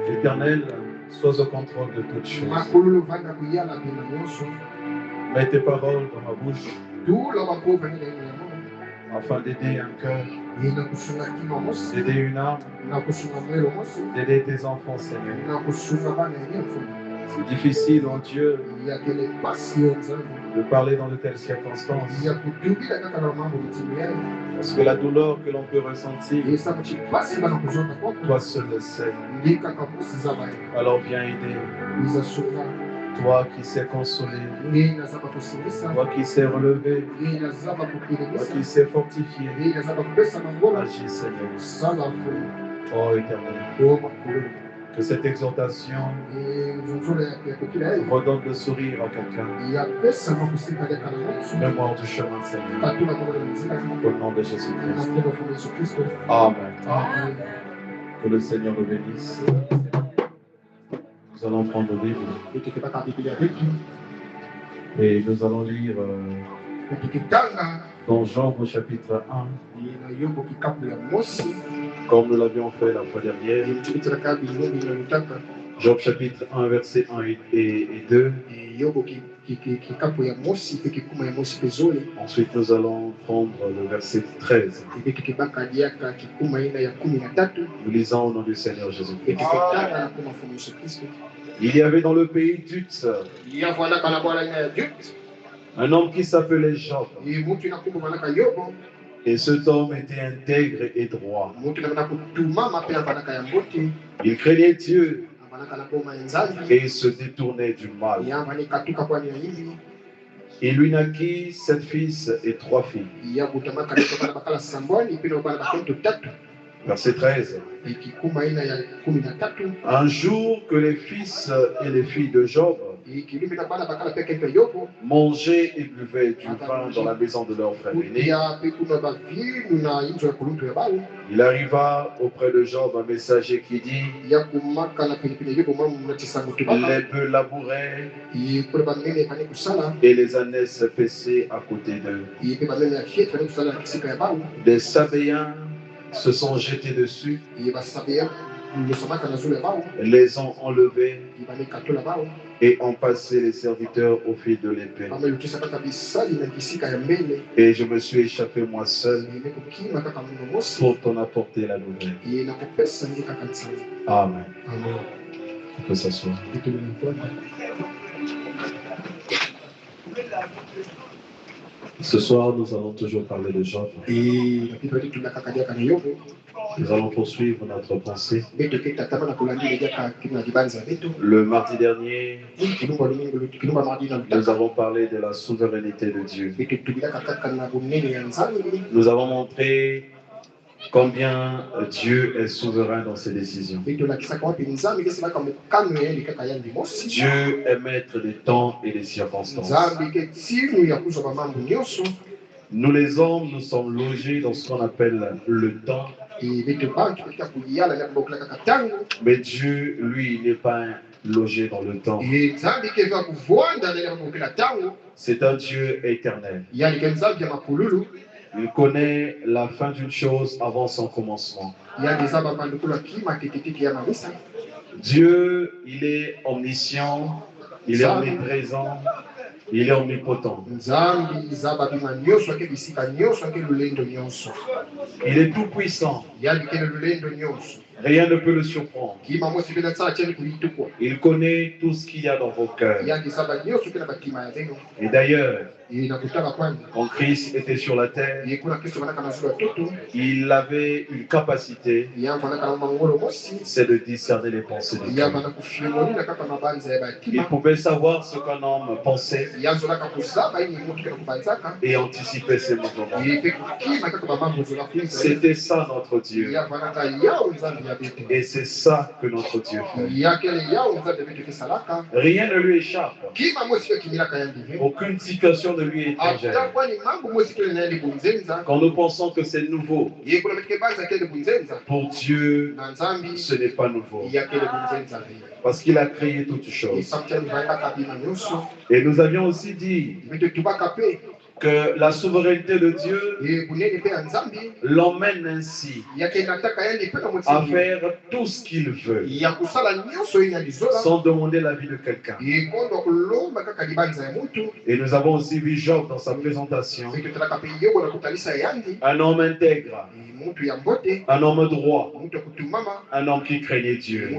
Éternel, sois au contrôle de toutes choses. Mets tes paroles dans ma bouche afin d'aider un cœur, d'aider une âme, d'aider tes enfants, Seigneur. C'est difficile, oh Dieu, de parler dans de telles circonstances. Parce que la douleur que l'on peut ressentir, toi seul le sais. Alors viens aider. Toi qui sais consoler, toi qui sais relever, toi qui sais fortifier, agis Seigneur. Oh Éternel, que cette exhortation redonne le sourire à quelqu'un. Mémoire du chemin, Seigneur. Au nom de Jésus-Christ. Amen. Que le Seigneur nous bénisse. Nous allons prendre le livre et nous allons lire dans Job au chapitre 1, comme nous l'avions fait la fois dernière. Job chapitre 1, versets 1 et 2. Ensuite, nous allons prendre le verset 13. Nous lisons au nom du Seigneur Jésus-Christ. Il y avait dans le pays d'Utz un homme qui s'appelait Job. Et cet homme était intègre et droit. Il craignait Dieu et se détournait du mal. Il lui naquit 7 fils et 3 filles. Verset 13. Un jour que les fils et les filles de Job mangeaient et buvaient du vin dans la maison de leur frère aîné, il arriva auprès de Job un messager qui dit: les bœufs labouraient et les ânesses paissaient à côté d'eux. Des Sabéens se sont jetés dessus, les ont enlevés et ont passé les serviteurs au fil de l'épée. Et je me suis échappé moi seul pour t'en apporter la nouvelle. Amen. On peut s'asseoir. Ce soir, nous allons toujours parler de Job. Nous allons poursuivre notre pensée. Le mardi dernier, nous avons parlé de la souveraineté de Dieu. Nous avons montré combien Dieu est souverain dans ses décisions. Dieu est maître des temps et des circonstances. Nous les hommes, nous sommes logés dans ce qu'on appelle le temps. Mais Dieu, lui, n'est pas logé dans le temps. C'est un Dieu éternel. Il connaît la fin d'une chose avant son commencement. Dieu, il est omniscient, il est omniprésent, il est omnipotent. Il est tout puissant. Rien ne peut le surprendre. Il connaît tout ce qu'il y a dans vos cœurs. Et d'ailleurs, quand Christ était sur la terre, il avait une capacité, c'est de discerner les pensées de Dieu. Il pouvait savoir ce qu'un homme pensait et anticiper ses mouvements. C'était ça notre Dieu. Et c'est ça que notre Dieu fait. Rien ne lui échappe. Aucune situation ne lui est étrangère. Quand nous pensons que c'est nouveau, pour Dieu, ce n'est pas nouveau. Parce qu'il a créé toutes choses. Et nous avions aussi dit que la souveraineté de Dieu l'emmène ainsi à faire tout ce qu'il veut sans demander l'avis de quelqu'un. Et nous avons aussi vu Job dans sa présentation, un homme intègre, un homme droit, un homme qui craignait Dieu.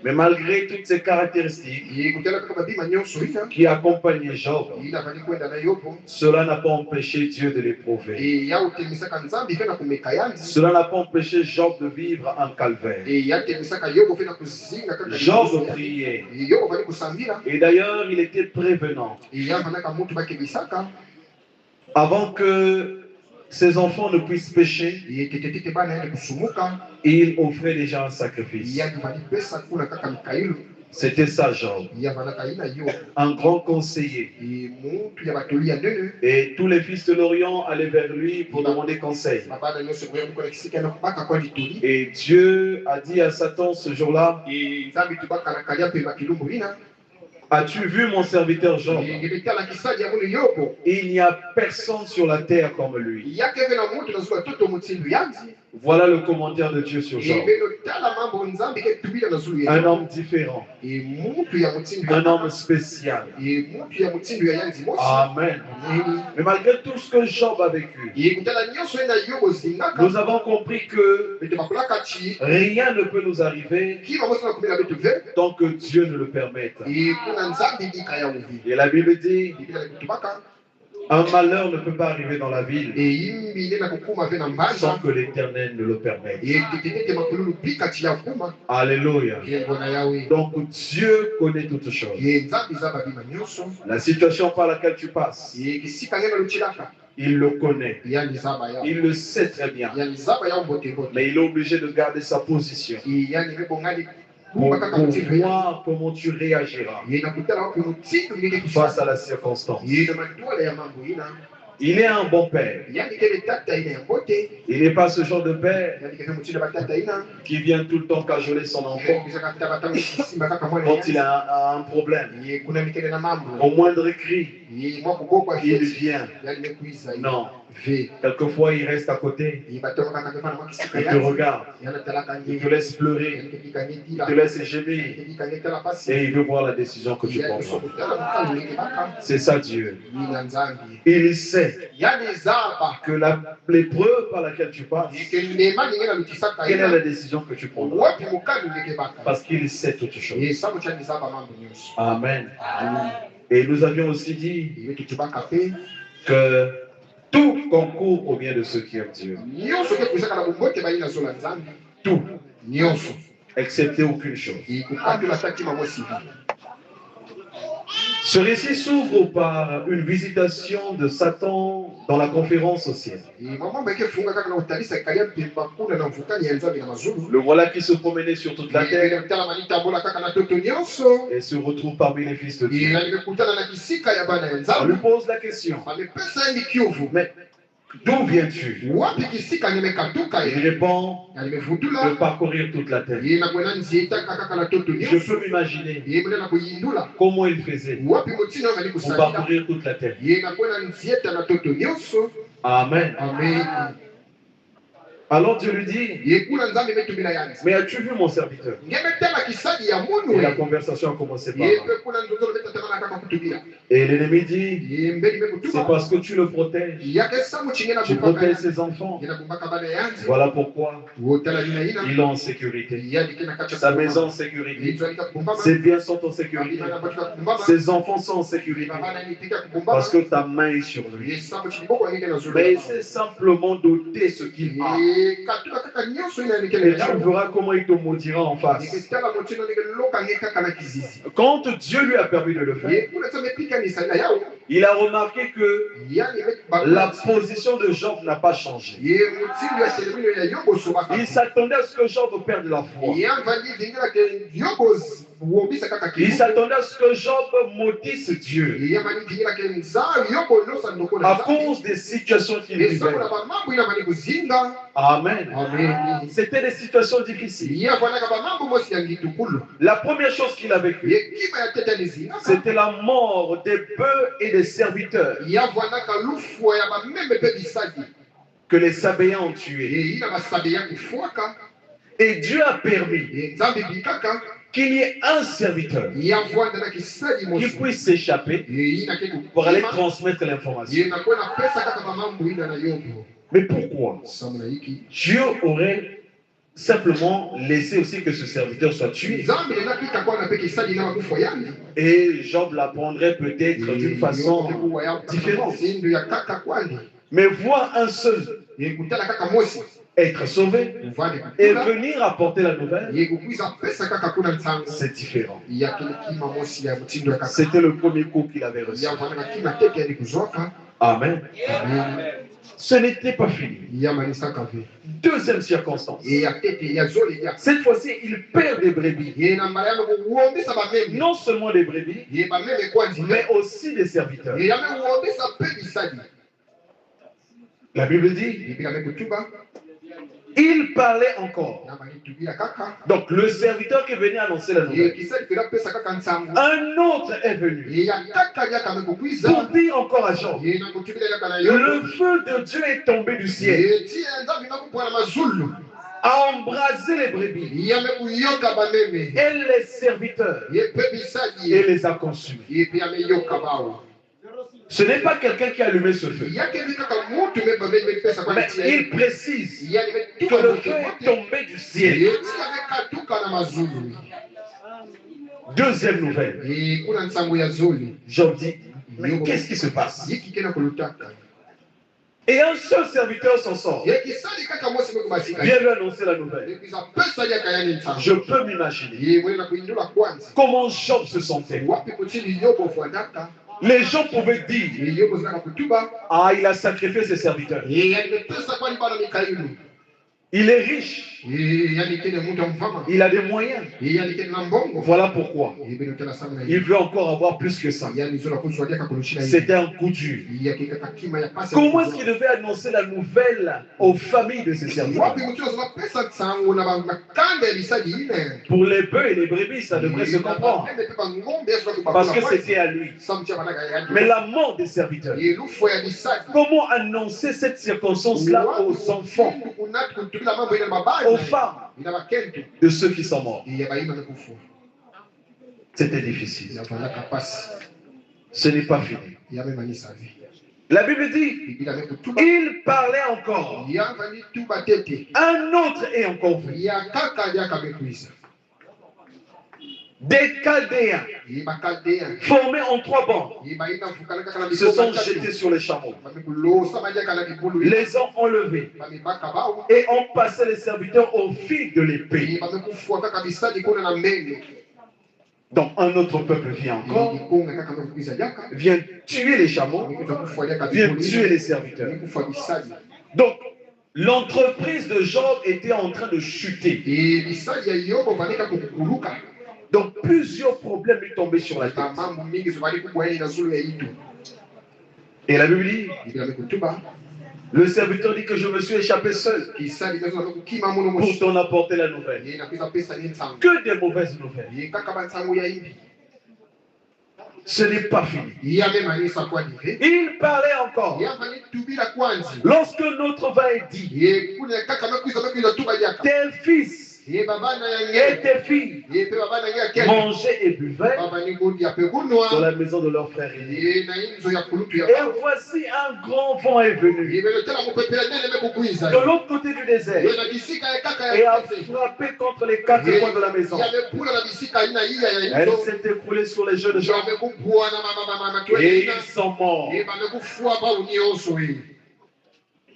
Mais malgré toutes ces caractéristiques qui accompagnaient Job, cela n'a pas empêché Dieu de l'éprouver. Cela n'a pas empêché Job de vivre un calvaire. Job priait. Et d'ailleurs, il était prévenant. Avant que ses enfants ne puissent pécher, il offrait déjà un sacrifice. C'était ça, Job. Un grand conseiller. Et tous les fils de l'Orient allaient vers lui pour demander conseil. Et Dieu a dit à Satan ce jour-là, as-tu vu mon serviteur Job? Il n'y a personne sur la terre comme lui. Voilà le commentaire de Dieu sur Job. Un homme différent. Un homme spécial. Amen. Mais malgré tout ce que Job a vécu, nous avons compris que rien ne peut nous arriver tant que Dieu ne le permette. Et la Bible dit, un malheur ne peut pas arriver dans la ville sans que l'Éternel ne le permette. Alléluia. Donc Dieu connaît toutes choses. La situation par laquelle tu passes, il le connaît. Il le sait très bien. Mais il est obligé de garder sa position pour voir comment tu réagiras face à la circonstance. Il est un bon père. Il n'est pas ce genre de père qui vient tout le temps cajoler son enfant quand il a un problème. Au moindre cri, il vient. Non. Quelquefois, il reste à côté. Il te regarde. Il te laisse pleurer. Il te laisse gémir. Et il veut voir la décision que tu prendras. C'est ça Dieu. Il sait que l'épreuve par laquelle tu passes, quelle est la décision que tu prendras. Parce qu'il sait toutes choses. Amen. Et nous avions aussi dit que tout concourt au bien de ceux qui aiment Dieu. Tout. Excepté aucune chose. Ce récit s'ouvre par une visitation de Satan dans la conférence au ciel. Le voilà qui se promenait sur toute la terre et se retrouve parmi les fils de Dieu. On lui pose la question. Mais d'où viens-tu? Il répond de parcourir toute la terre. Je peux m'imaginer comment il faisait pour parcourir toute la terre. Amen. Alors Dieu lui dit, mais as-tu vu mon serviteur? Et la conversation a commencé par là. Et l'ennemi dit, c'est parce que tu le protèges. Tu protèges ses enfants. Voilà pourquoi il est en sécurité. Sa maison en sécurité. Ses biens sont en sécurité. Ses enfants sont en sécurité. Parce que ta main est sur lui. Mais c'est simplement doter ce qu'il a. Et tu verras comment il te maudira en face. Quand Dieu lui a permis de le faire, il a remarqué que la position de Job n'a pas changé. Il s'attendait à ce que Job perde la foi. Il s'attendait à ce que Job maudisse Dieu à cause des situations qu'il vivait. Amen. C'était des situations difficiles. La première chose qu'il a vécue, c'était la mort des bœufs et des serviteurs que les Sabéens ont tués. Et Dieu a permis qu'il y ait un serviteur qui puisse s'échapper pour aller transmettre l'information. Mais pourquoi Dieu aurait simplement laissé aussi que ce serviteur soit tué? Et Job l'apprendrait peut-être d'une façon différente. Mais voir un seul être sauvé et venir apporter la nouvelle, c'est différent. C'était le premier coup qu'il avait reçu. Amen. Ce n'était pas fini. Deuxième circonstance. Cette fois-ci, il perd des brebis. Non seulement des brebis, mais aussi des serviteurs. La Bible dit, il parlait encore. Donc le serviteur qui venait annoncer la nouvelle, un autre est venu pour dire encore à Job, le feu de Dieu est tombé du ciel, a embrasé les brebis et les serviteurs et les a consumés. Ce n'est pas quelqu'un qui a allumé ce feu. Mais il précise que le feu est tombé du ciel. Deuxième nouvelle. Job dit, mais qu'est-ce qui se passe? Et un seul serviteur s'en sort. Viens lui annoncer la nouvelle. Je peux m'imaginer comment Job se sentait. Les gens pouvaient dire, ah, il a sacrifié ses serviteurs. Il est riche. Il a des moyens. Voilà pourquoi. Il veut encore avoir plus que ça. C'était un coup dur. Comment est-ce qu'il devait annoncer la nouvelle aux familles de ses serviteurs? Pour les bœufs et les brebis, ça devrait se comprendre. Parce que c'était à lui. Mais la mort des serviteurs. Comment annoncer cette circonstance-là aux enfants, aux femmes de ceux qui sont morts? C'était difficile. Ce n'est pas fini. La Bible dit, il parlait encore. Un autre est encore venu. Des Chaldéens formés en 3 bandes se sont jetés sur les chameaux, les ont enlevés et ont passé les serviteurs au fil de l'épée. Donc un autre peuple vient encore, vient tuer les chameaux, vient tuer les serviteurs. Donc l'entreprise de Job était en train de chuter. Donc plusieurs problèmes lui tombaient sur la tête. Et la Bible dit, le serviteur dit que je me suis échappé seul pour t'en apporter la nouvelle. Que des mauvaises nouvelles. Ce n'est pas fini. Il parlait encore. Lorsque notre va est dit, tes fils et tes filles mangeaient et buvaient dans la maison de leur frère aîné. Et voici un grand vent est venu de l'autre côté du désert et a frappé contre les 4 coins de la maison. Elle s'est écroulée sur les jeunes gens et ils sont morts.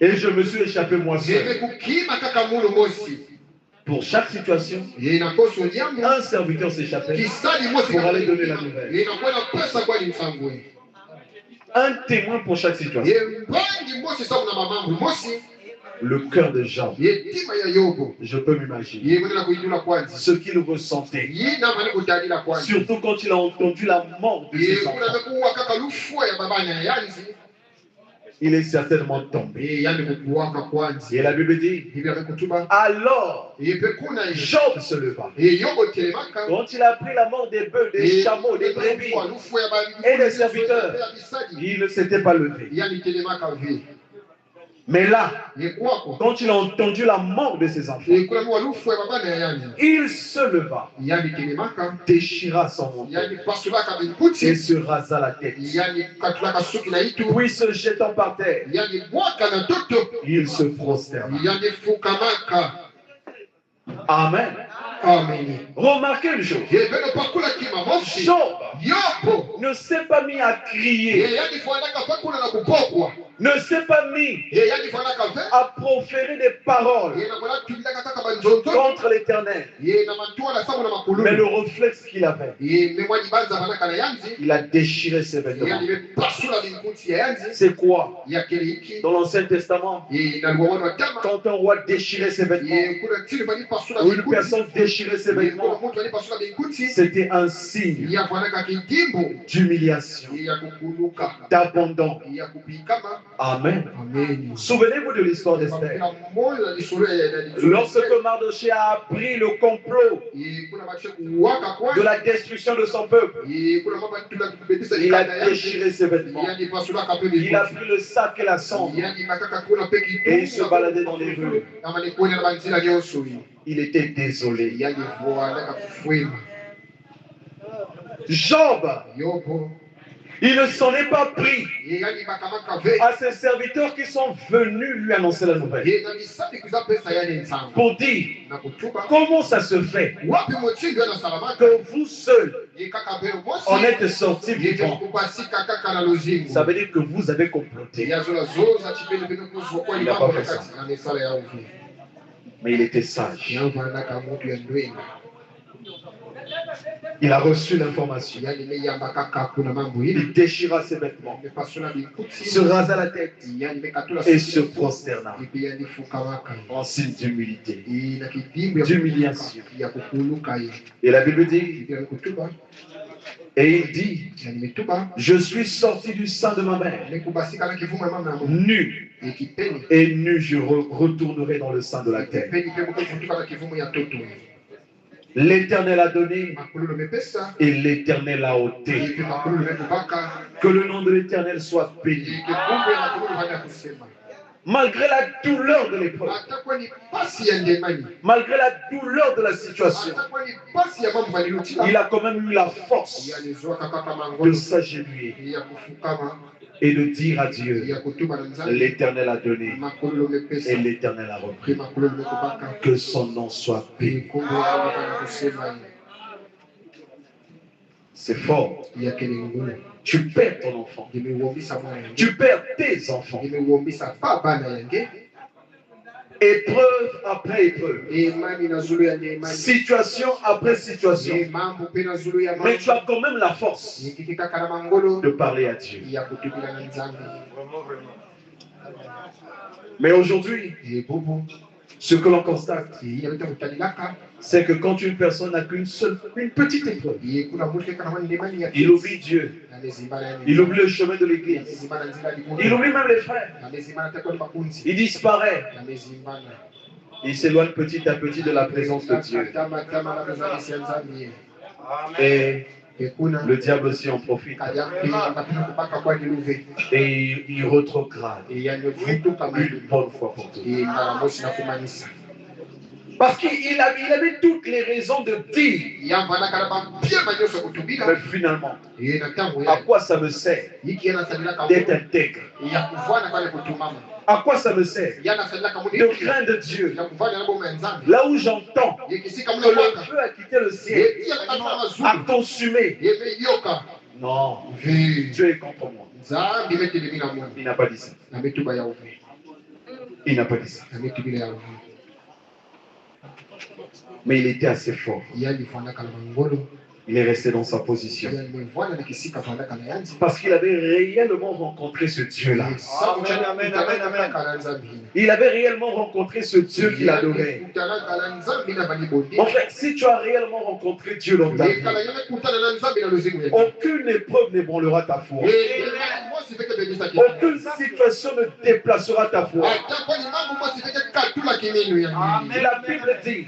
Et je me suis échappé moi seul. Pour chaque situation, un serviteur s'échappait pour aller donner la nouvelle. Un témoin pour chaque situation. le cœur de Job. Je peux m'imaginer ce qu'il ressentait. Surtout quand il a entendu la mort de ses enfants. Il est certainement tombé. Et la Bible dit, alors Job se leva. Quand il a pris la mort des bœufs, des chameaux, des brebis et des serviteurs, il ne s'était pas levé. Mais là, quand il a entendu la mort de ses enfants, il se leva, déchira son manteau et se rasa la tête. Puis se jetant par terre, il se prosterna. Amen. Amen. Remarquez une chose. Job ne s'est pas mis à crier, ne s'est pas mis à proférer des paroles contre l'Éternel. Mais le réflexe qu'il avait, il a déchiré ses vêtements. C'est quoi? Dans l'Ancien Testament, quand un roi déchirait ses vêtements, ou une personne déchirait ses vêtements, c'était un signe d'humiliation, d'abandon. Amen. Souvenez-vous de l'histoire d'Esther. Lorsque Mardochée a appris le complot de la destruction de son peuple, il a déchiré ses vêtements. Il a pris le sac et la cendre et il se baladait dans les rues. Il était désolé. Job, il ne s'en est pas pris à ses serviteurs qui sont venus lui annoncer la nouvelle pour dire comment ça se fait que vous seuls en êtes sortis vivants. Ça veut dire que vous avez comploté. Il n'a pas fait ça. Mais il était sage. Il a reçu l'information. Il déchira ses vêtements, se rasa la tête et se prosterna en signe d'humilité, d'humiliation. Et la Bible dit, et il dit, je suis sorti du sein de ma mère, nu, et nu je retournerai dans le sein de la terre. L'Éternel a donné et l'Éternel a ôté. Que le nom de l'Éternel soit béni. Malgré la douleur de l'épreuve, malgré la douleur de la situation, il a quand même eu la force de s'agenouiller et de dire à Dieu, l'Éternel a donné et l'Éternel a repris. Que son nom soit béni. C'est fort. Tu perds ton enfant. Tu perds tes enfants. Épreuve après épreuve. Situation après situation. Mais tu as quand même la force de parler à Dieu. Mais aujourd'hui, ce que l'on constate, c'est que quand une personne n'a qu'une petite épreuve, il oublie Dieu, il oublie le chemin de l'église, il oublie même les frères, il disparaît, il s'éloigne petit à petit de la présence de Dieu. Et le diable aussi en profite. Et il retrograde une bonne fois pour toutes. Parce qu'il avait toutes les raisons de dire. Mais finalement, à quoi ça me sert d'être intègre? À quoi ça me sert de craindre Dieu? Là où j'entends que le feu a quitté le ciel, a consumé. Non, Dieu est contre moi. Il n'a pas dit ça. Il n'a pas dit ça. Mais il était assez fort Il est resté dans sa position. Parce qu'il avait réellement rencontré ce Dieu-là. Il avait réellement rencontré ce Dieu qu'il adorait. Mon frère, si tu as réellement rencontré Dieu dans ta vie, aucune épreuve n'ébranlera ta foi. Aucune situation ne déplacera ta foi. La Bible dit: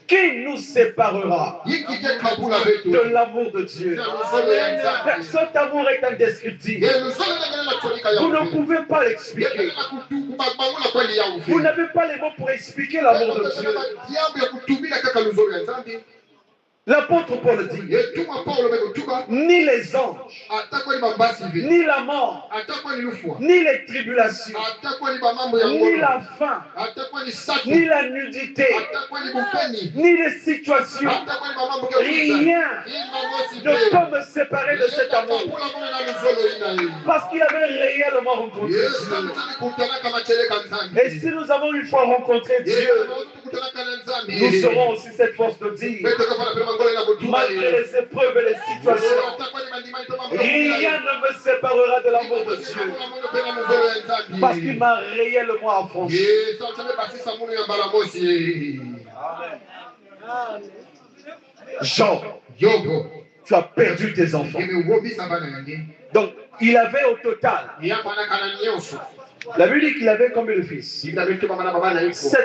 qui nous séparera de l'amour de Dieu? Cet amour est indescriptible. Vous ne pouvez pas l'expliquer. Vous n'avez pas les mots pour expliquer l'amour de Dieu. L'apôtre Paul dit: ni les anges, ni la mort, ni les tribulations, ni la faim, ni la nudité, ni les situations, rien ne peut me séparer de cet amour. Parce qu'il avait réellement rencontré Dieu. Et si nous avons une fois rencontré Dieu, nous serons aussi cette force de dire: malgré les épreuves et les situations, rien ne me séparera de l'amour de Dieu. Parce qu'il m'a réellement affranchi. Job, tu as perdu tes enfants. Donc, il avait au total, la Bible dit qu'il avait combien de fils? 7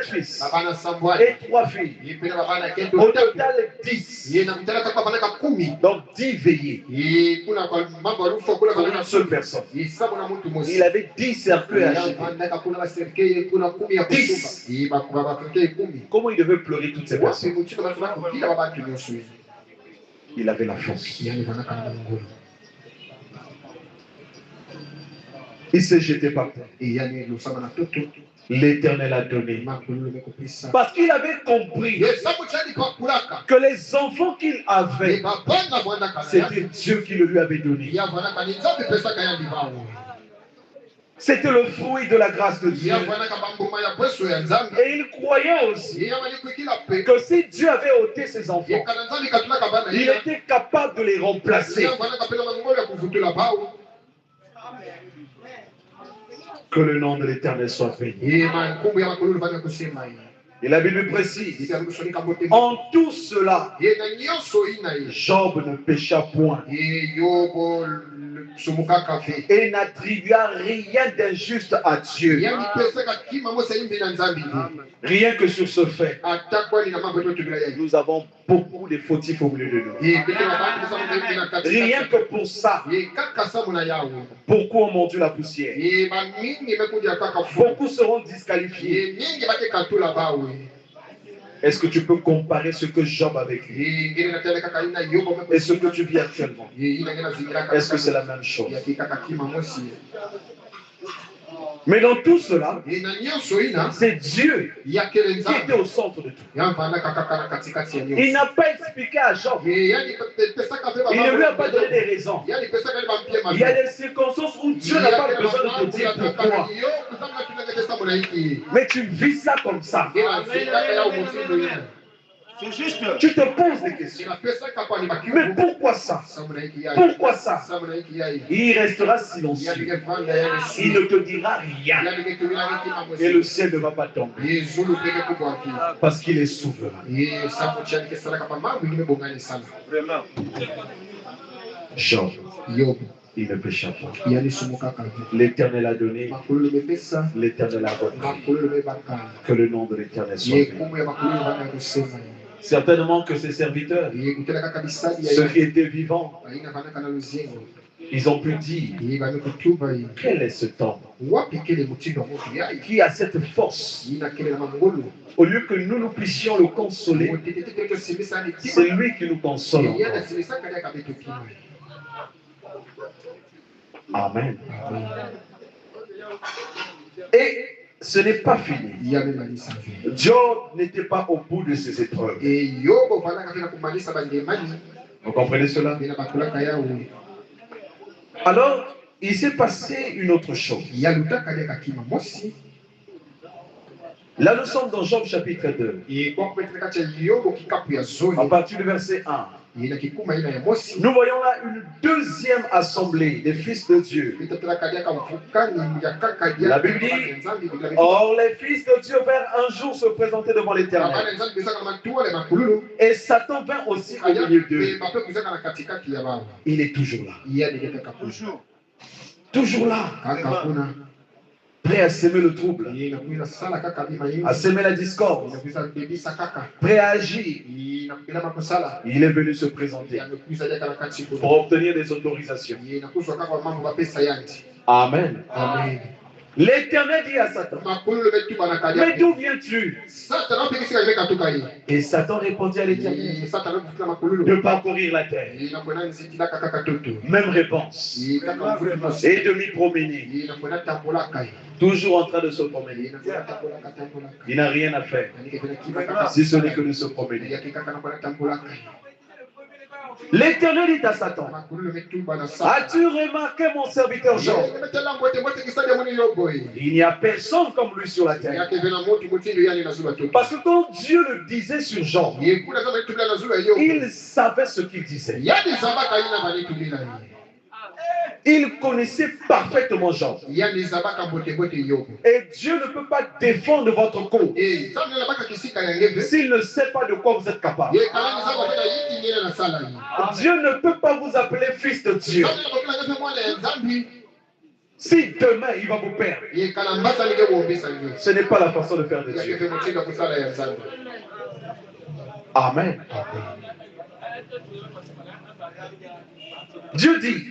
fils et 3 filles. Au total 10. Donc 10 veillées pour une seule personne. Il avait 10 cercueils à acheter. 10. Comment il devait pleurer toutes ces personnes? Il avait la force. Il s'est jeté par terre. L'Éternel a donné. Parce qu'il avait compris que les enfants qu'il avait, c'était Dieu qui le lui avait donné. C'était le fruit de la grâce de Dieu. Et il croyait aussi que si Dieu avait ôté ses enfants, il était capable de les remplacer. Que le nom de l'Éternel soit béni. Et la Bible précise: en tout cela, Job ne pécha point et n'attribua rien d'injuste à Dieu. Rien que sur ce fait, nous avons beaucoup de fautifs au milieu de nous. Rien que pour ça, beaucoup ont mordu la poussière. Beaucoup seront disqualifiés. Est-ce que tu peux comparer ce que Job a vécu et ce que tu vis actuellement? Est-ce que c'est la même chose? Mais dans tout cela, c'est Dieu qui était au centre de tout. Il n'a pas expliqué à Job. Il ne lui a pas donné des raisons. Il y a des circonstances où Dieu n'a pas besoin de te dire pourquoi. Mais tu vis ça comme ça. C'est juste. Tu te poses des questions. Mais pourquoi ça? Pourquoi ça? Il restera silencieux. Il ne te dira rien. Et le ciel ne va pas tomber. Parce qu'il est souverain. Vraiment. Job, il ne pécha pas. L'Éternel a donné. L'Éternel a donné. Que le nom de l'Éternel soit béni. Certainement que ces serviteurs, ceux qui étaient vivants, ils ont pu dire: quel est ce temps qui a cette force? Au lieu que nous puissions le consoler, c'est lui qui nous console. Amen. Et ce n'est pas fini. Job n'était pas au bout de ses épreuves. Vous comprenez cela? Alors, il s'est passé une autre chose. Là, nous sommes dans Job chapitre 2. À partir du verset 1. Nous voyons là une deuxième assemblée des fils de Dieu. La Bible dit, or les fils de Dieu vinrent un jour se présenter devant l'Éternel. Et Satan vint aussi au milieu d'eux. Il est toujours là. Toujours là. Prêt à s'aimer le trouble, à s'aimer la discorde, prêt à agir. Il est venu se présenter pour obtenir des autorisations. Amen. Amen. L'Éternel dit à Satan, mais d'où viens-tu? Et Satan répondit à l'Éternel, de parcourir la terre. Même réponse. Et de m'y promener. Toujours en train de se promener. Il n'a rien à faire, si ce n'est que de se promener. L'Éternel dit à Satan, as-tu remarqué mon serviteur Job? Il n'y a personne comme lui sur la terre. Parce que quand Dieu le disait sur Job, il savait ce qu'il disait. Il connaissait parfaitement Job. Et Dieu ne peut pas défendre votre cause s'il ne sait pas de quoi vous êtes capable. Dieu ne peut pas vous appeler fils de Dieu si demain il va vous perdre. Ce n'est pas la façon de faire de Dieu. Amen. Dieu dit,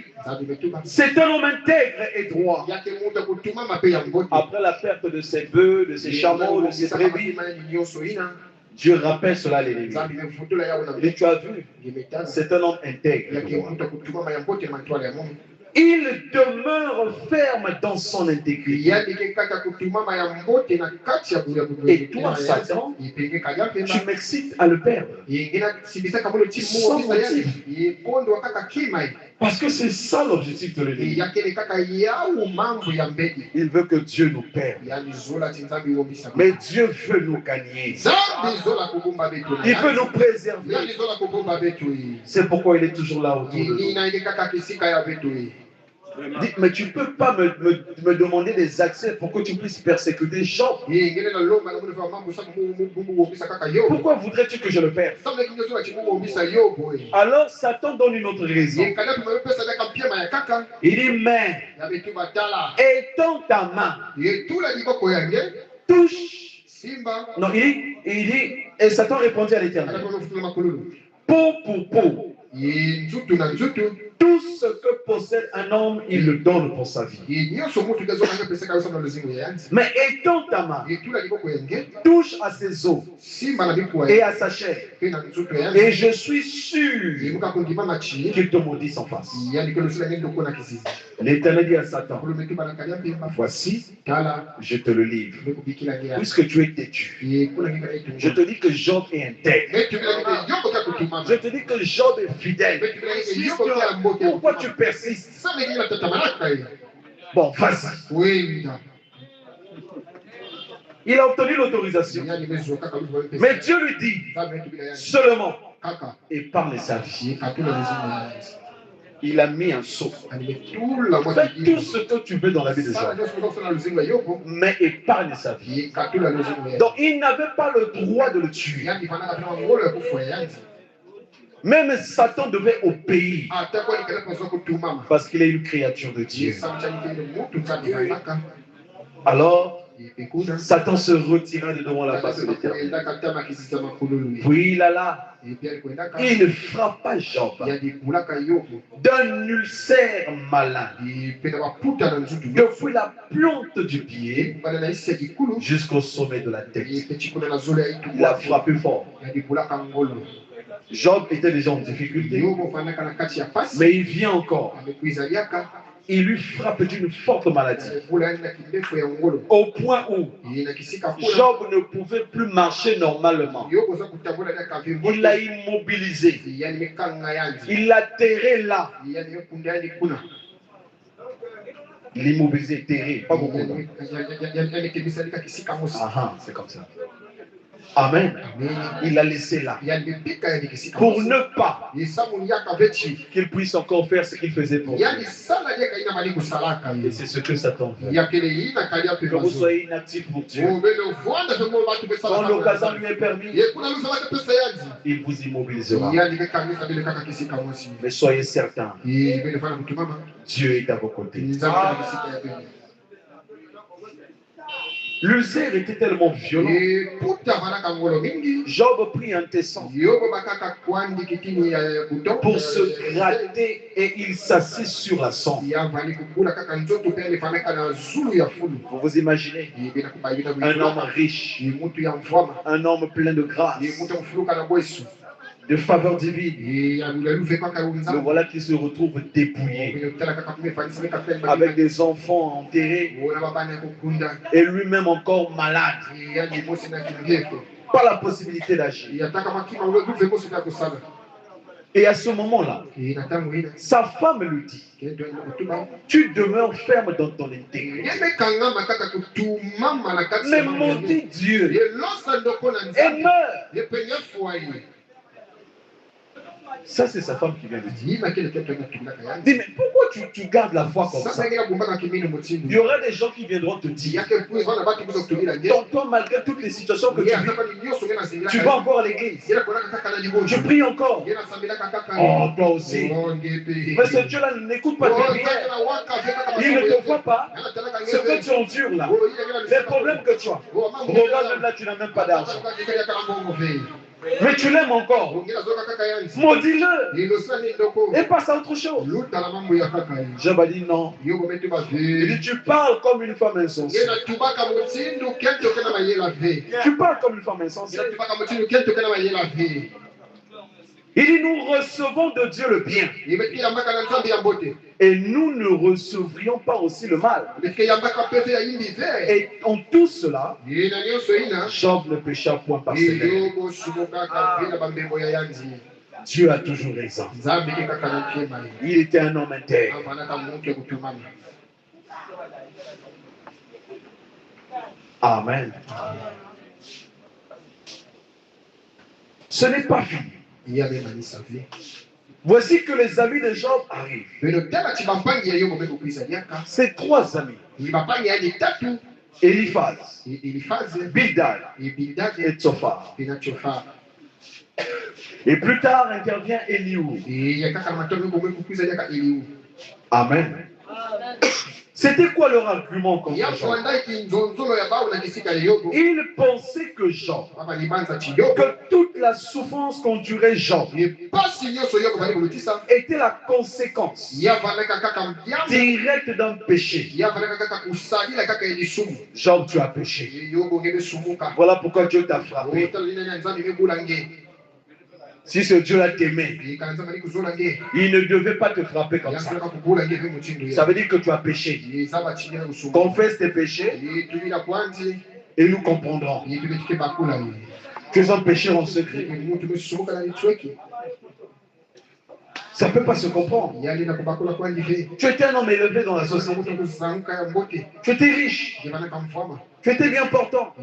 c'est un homme intègre et droit. Après la perte de ses bœufs, de ses chameaux, de ses brebis, Dieu rappelle cela à l'ennemi. Et tu as vu, c'est un homme intègre. Il demeure ferme dans son intégrité. Et toi, Satan, tu m'excites à le perdre. Sans motif. Parce que c'est ça l'objectif de l'ennemi. Il veut que Dieu nous perde. Mais Dieu veut nous gagner. Il veut nous préserver. C'est pourquoi il est toujours là autour de nous. Dites, mais tu ne peux pas me demander des accès pour que tu puisses persécuter Job. Pourquoi voudrais-tu que je le perde? Alors Satan donne une autre raison. Il dit, mais étends ta main, touche. Non, il dit, et Satan répondit à l'Éternel, peau pour peau. Tout ce que possède un homme, il le donne pour sa vie. Mais étends ta main, touche à ses os et à sa chair, et je suis sûr qu'il te maudisse en face. L'Éternel dit à Satan, voici, je te le livre, puisque tu es têtu. Je te dis que Job est intègre. Je te dis que Job est fidèle. Pourquoi tu persistes? Bon, vas-y. Il a obtenu l'autorisation. Mais Dieu lui dit seulement, et par les avis. Il a mis un sceau. Fais tout ce que tu veux dans la vie de Job, mais épargne sa vie. Donc il n'avait pas le droit de le tuer. Même Satan devait obéir parce qu'il est une créature de Dieu. Alors, Satan se retira de devant la face de l'Éternel. Puis il alla, il frappa Job d'un ulcère malin, depuis la plante du pied jusqu'au sommet de la tête. Il a frappé fort. Job était déjà en difficulté, mais il vient encore. Il lui frappe d'une forte maladie, au point où Job ne pouvait plus marcher normalement. Il l'a immobilisé. Il l'a terré là. L'immobilisé, terré, pas beaucoup. Ah, c'est comme ça. Amen. Il l'a laissé là. Pour ne pas qu'il puisse encore faire ce qu'il faisait pour lui. Et c'est ce que Satan veut. Que vous soyez inactifs pour Dieu. Quand l'occasion lui est permis, il vous immobilisera. Mais soyez certains, Dieu est à vos côtés. L'usure était tellement violent. Job prit un tesson pour se gratter et il s'assit sur la sonde. Vous vous imaginez un homme riche, un homme plein de grâce, de faveur divine. Le voilà qui se retrouve dépouillé, avec des enfants enterrés, et lui-même encore malade, pas la possibilité d'agir. Et à ce moment-là, sa femme lui dit, tu demeures ferme dans ton intégrité. Mais maudit Dieu et meurs. Ça, c'est sa femme qui vient de dire. Dis, mais pourquoi tu gardes la foi comme ça? Il y aura des gens qui viendront te dire, donc toi, malgré toutes les situations que tu vis, tu vas encore à l'église. Tu pries encore. Oh, toi aussi. Mais ce Dieu-là n'écoute pas tes prières. Il ne te voit pas. Ce que tu endures là, les problèmes que tu as. Regarde, même là, tu n'as même pas d'argent. Mais tu l'aimes encore. Maudis-le. Et passe à autre chose. Job a dit non. Il dit, tu parles comme une femme insensée. Tu parles comme une femme insensée. Il dit, nous recevons de Dieu le bien. Et nous ne recevrions pas aussi le mal. Et en tout cela, Job ne pécha point par ses lèvres. Dieu a toujours raison. Il était un homme intègre. Amen. Ce n'est pas fini. Voici que les amis de Job arrivent. Ces trois amis, Eliphaz, Bildad et Tsophar. Et plus tard intervient Elihu. Amen. C'était quoi leur argument contre Job? Ils pensaient que Job, que toute la souffrance qu'endurait Job était la conséquence directe d'un péché. Job, tu as péché. Voilà pourquoi Dieu t'a frappé. Si ce Dieu-là t'aimait, il ne devait pas te frapper comme ça. Ça veut dire que tu as péché. Confesse tes péchés et nous comprendrons. Faisons péché en secret. Ça ne peut pas se comprendre. Tu étais un homme élevé dans la société. Tu étais riche. Tu étais bien portant.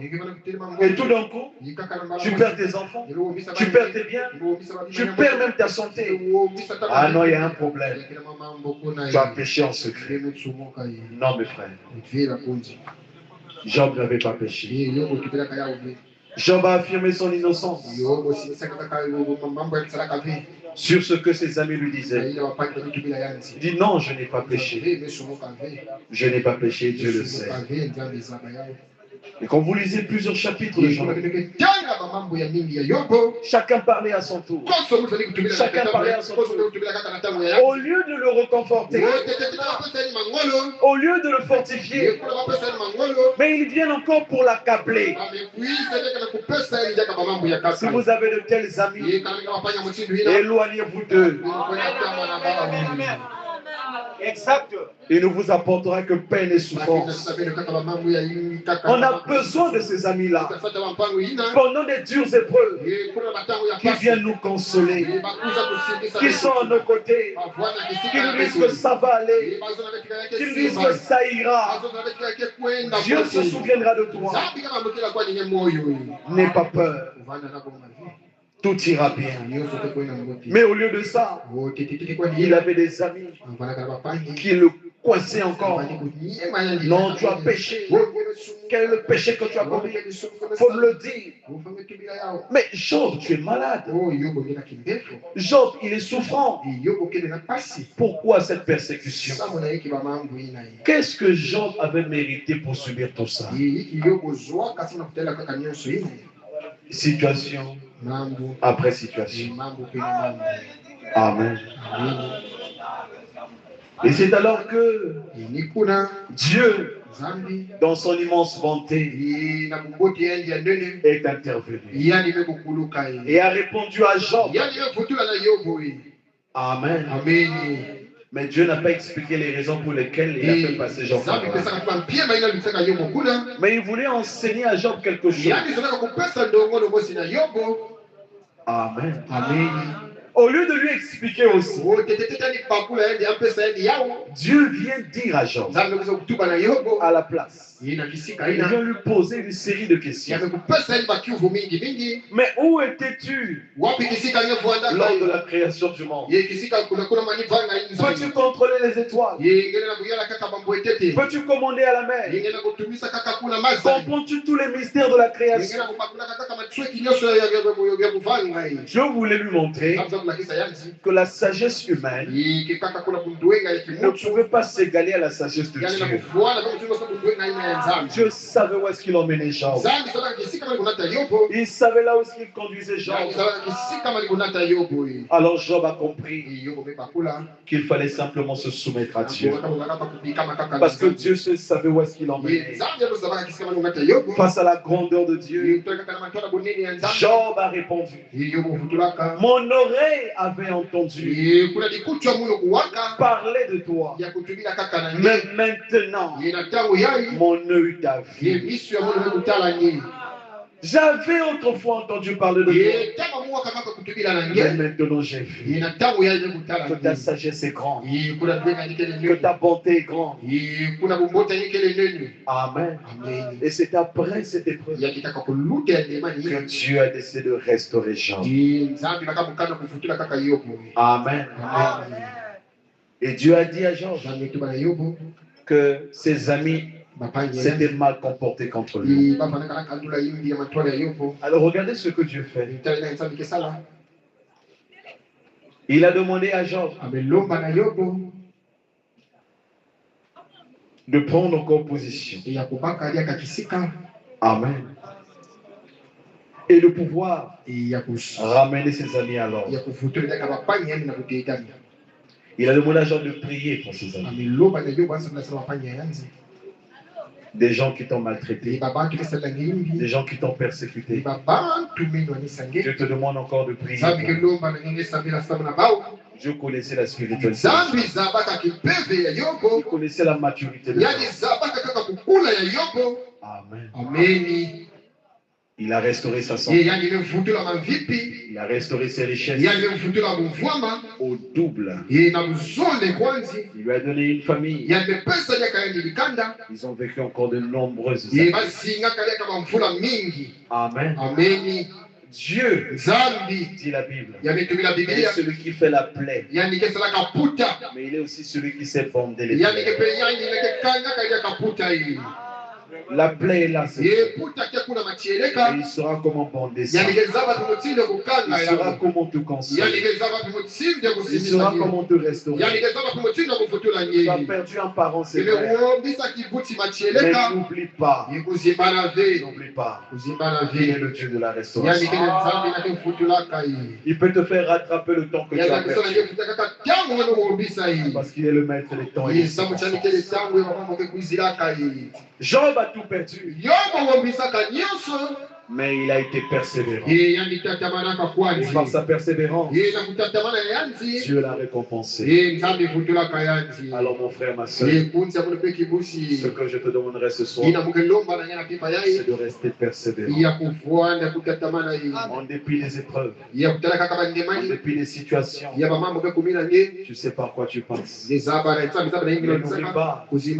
Et tout d'un coup, tu perds tes enfants. Tu perds tes biens. Tu perds même ta santé. Ah non, il y a un problème. Tu as péché en secret. Non, mes frères. Job n'avait pas péché. Job a affirmé son innocence sur ce que ses amis lui disaient. Il dit non, je n'ai pas péché. Je n'ai pas péché, Dieu le sait. Et quand vous lisez plusieurs chapitres de Job, chacun parlait à son tour. Chacun parlait à son tour. Au lieu de le reconforter, au lieu de le fortifier, mais ils viennent encore pour l'accabler. Si vous avez de tels amis, éloignez-vous d'eux. Exact. Il ne vous apportera que peine et souffrance. On a besoin de ces amis-là pendant des dures épreuves qui viennent nous consoler, qui sont à nos côtés, qui nous disent que ça va aller, qui nous disent que ça ira. Dieu se souviendra de toi. N'aie pas peur. Tout ira bien. Mais au lieu de ça, il avait des amis qui le coinçaient encore. Non, tu as péché. Quel est le péché que tu as commis? Il faut me le dire. Mais Job, tu es malade. Job, il est souffrant. Pourquoi cette persécution? Qu'est-ce que Job avait mérité pour subir tout ça? Situation après situation. Amen. Et c'est alors que Dieu, dans son immense bonté, est intervenu et a répondu à Job. Amen. Mais Dieu n'a pas expliqué les raisons pour lesquelles il a fait passer Job. Mais il voulait enseigner à Job quelque chose. Amen. Amen. Au lieu de lui expliquer aussi, Dieu vient dire à Job, à la place, il vient lui poser une série de questions. Mais où étais-tu lors de la création du monde? Peux-tu contrôler les étoiles? Peux-tu commander à la mer? Comprends-tu tous les mystères de la création? Je voulais lui montrer que la sagesse humaine ne pouvait pas s'égaler à la sagesse de Dieu. Dieu savait où est-ce qu'il emmenait Job. Il savait là où est-ce qu'il conduisait Job. Alors Job a compris qu'il fallait simplement se soumettre à Dieu. Parce que Dieu savait où est-ce qu'il emmenait. Face à la grandeur de Dieu, Job a répondu. Mon oreille avait entendu parler de toi. Mais maintenant, mon œil t'a vu. J'avais autrefois entendu parler de toi. Mais maintenant j'ai vu que ta sagesse est grande, que ta bonté est grande. Amen. Et c'est après cette épreuve que Dieu a décidé de restaurer Job. Amen. Et Dieu a dit à Job que ses amis s'étaient mal comportés contre lui. Alors regardez ce que Dieu fait. Il a demandé à Job de prendre encore position. Amen. Et de pouvoir ramener ses amis à l'ordre. Il a demandé à Job de prier pour ses amis. Des gens qui t'ont maltraité, des gens qui t'ont persécuté. Je te demande encore de prier. Dieu connaissait la spiritualité. Il connaissait la maturité de Dieu. Amen. Il a restauré sa santé. Il a restauré ses richesses au double. Il lui a donné une famille. Ils ont vécu encore de nombreuses années. Amen. Dieu, dit la Bible, il est celui qui fait la plaie. Mais il est aussi celui qui sait fonder les plaies. La plaie est là. Il saura comment bonder ça. Il saura comment te consoler. Il saura comment te restaurer. Tu as perdu un parent, c'est vrai. Mais n'oublie pas. N'oublie pas. Il est le Dieu de la restauration. Il peut te faire rattraper le temps que tu as perdu. Parce qu'il est le maître des temps et des circonstances. Job a tout perdu. Mais il a été persévérant. Et par sa persévérance, Dieu l'a récompensé. Alors mon frère, ma soeur, ce que je te demanderai ce soir, c'est de rester persévérant. En dépit des épreuves, en dépit des situations, tu sais par quoi tu passes. Mais n'oublie pas, il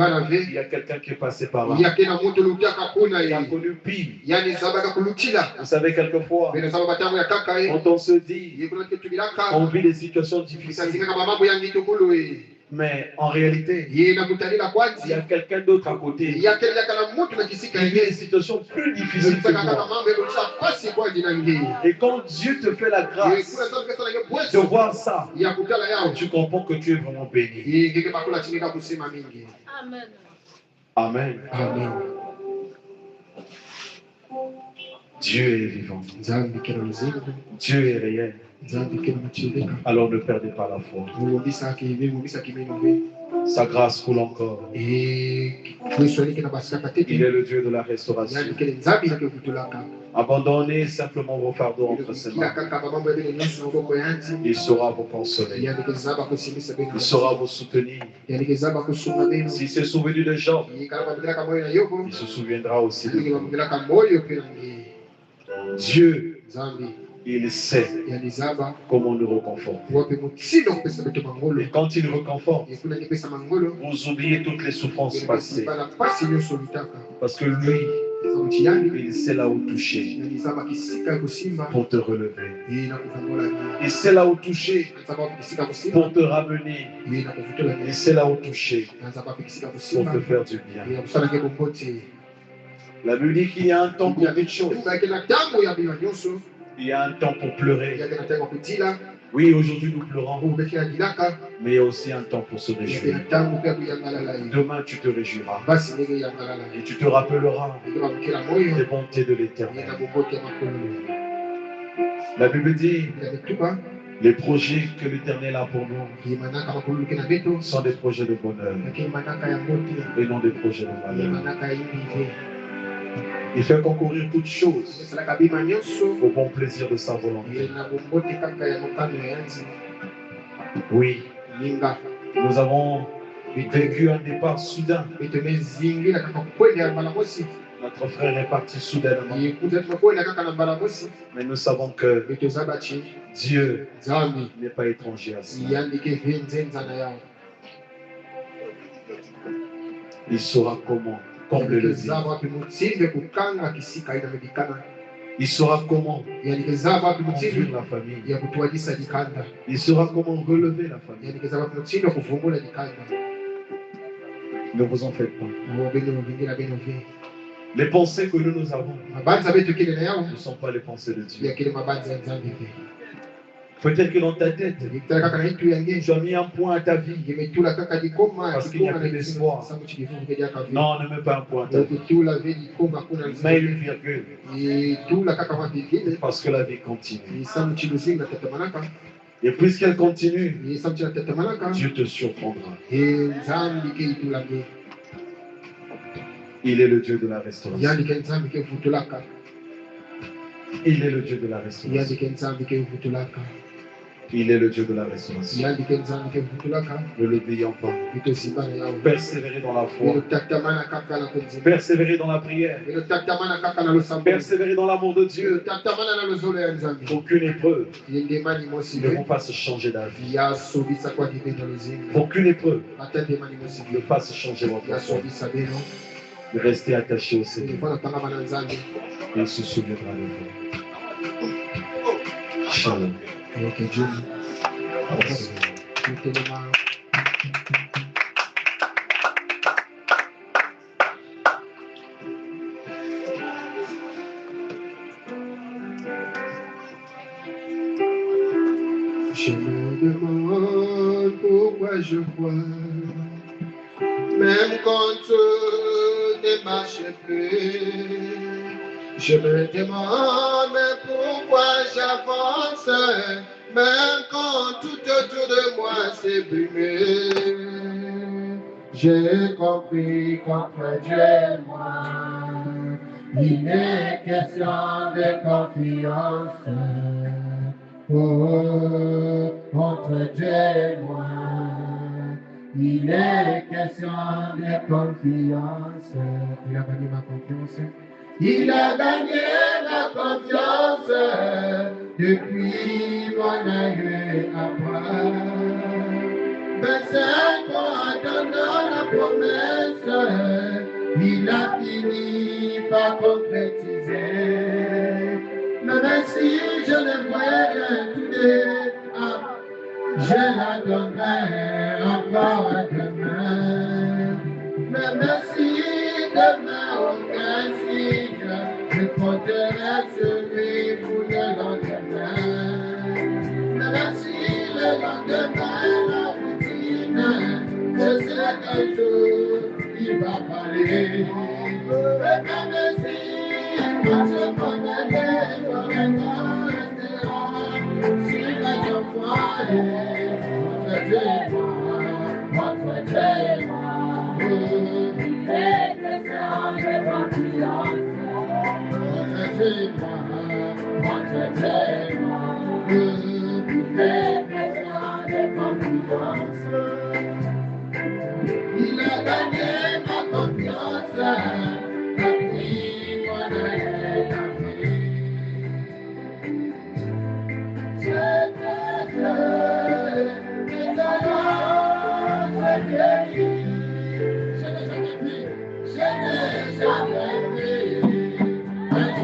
y a quelqu'un qui est passé par là. Il a connu pire. Vous savez, quelquefois, quand on se dit, on vit des situations difficiles, mais en réalité, il y a quelqu'un d'autre à côté qui vit des situations plus difficiles que toi. Et quand Dieu te fait la grâce de voir ça, tu comprends que tu es vraiment béni. Amen. Amen. Amen. Dieu est vivant. Dieu est réel. Alors ne perdez pas la foi. Sa grâce coule encore. Il est le Dieu de la restauration. Abandonnez simplement vos fardeaux entre ses mains. Il saura vous consoler. Il saura vous soutenir. S'il s'est souvenu de Job, il se souviendra aussi de vous. Dieu, il sait comment nous reconforter. Et quand il reconforte, vous oubliez toutes les souffrances passées. Parce que lui, il sait là où toucher pour te relever. Il sait là où toucher pour te ramener. Il sait là où toucher pour te faire du bien. La Bible dit qu'il y a un temps pour toutes choses. Il y a un temps pour pleurer. Oui, aujourd'hui nous pleurons. Mais il y a aussi un temps pour se réjouir. Demain tu te réjouiras. Et tu te rappelleras des bontés de l'Éternel. La Bible dit, les projets que l'Éternel a pour nous sont des projets de bonheur et non des projets de malheur. Il fait concourir toutes choses au bon plaisir de sa volonté. Oui, nous avons vécu un départ soudain. Notre frère est parti soudainement. Mais nous savons que Dieu n'est pas étranger à cela. Il saura comment combler le vide. Il saura comment conduire la famille. Il saura comment relever la famille. Ne vous en faites pas. Les pensées que nous avons ne sont pas les pensées de Dieu. Peut-être que dans ta tête, tu as mis un point à ta vie parce qu'il n'y a plus d'espoir. Non, ne mets pas un point à ta vie. Mets une virgule. Parce que la vie continue. Et puisqu'elle continue, Dieu te surprendra. Il est le Dieu de la restauration. Il est le Dieu de la restauration. Il est le Dieu de la restauration. Ne l'oublions pas. Persévérer dans la foi. Persévérer dans la prière. Persévérer dans l'amour de Dieu. Aucune épreuve ne vous fasse changer d'avis. Aucune épreuve ne fasse changer votre foi. Restez attaché au Seigneur. Et il se souviendra de vous. Shalom. Okay, Dieu. Je me demande pourquoi je vois, même quand tout ne marche plus. Je me demande mais pourquoi j'avance, même quand tout autour de moi s'est brûlé. J'ai compris qu'entre Dieu et moi, Il est question de confiance. Oh, entre Dieu et moi. Il est question de confiance. Il a gagné ma confiance. Il a gagné ma confiance depuis mon arrivée à moi. 25 ans attendant la promesse, il a fini par concrétiser. Même si je ne vois rien today, je l'attendrai encore demain. Même si demain aucun signe, je compterai celui pour le lendemain. Même si le lendemain la routine, je sais qu'un jour il va parler. Même si moi je connais j'aurai pas restera sur les enfants votre Dieu, il est question de confiance. Votre Dieu, il est question de confiance. Il a gagné ma confiance, depuis mon année d'avril. Je n'ai jamais vu, mais je sais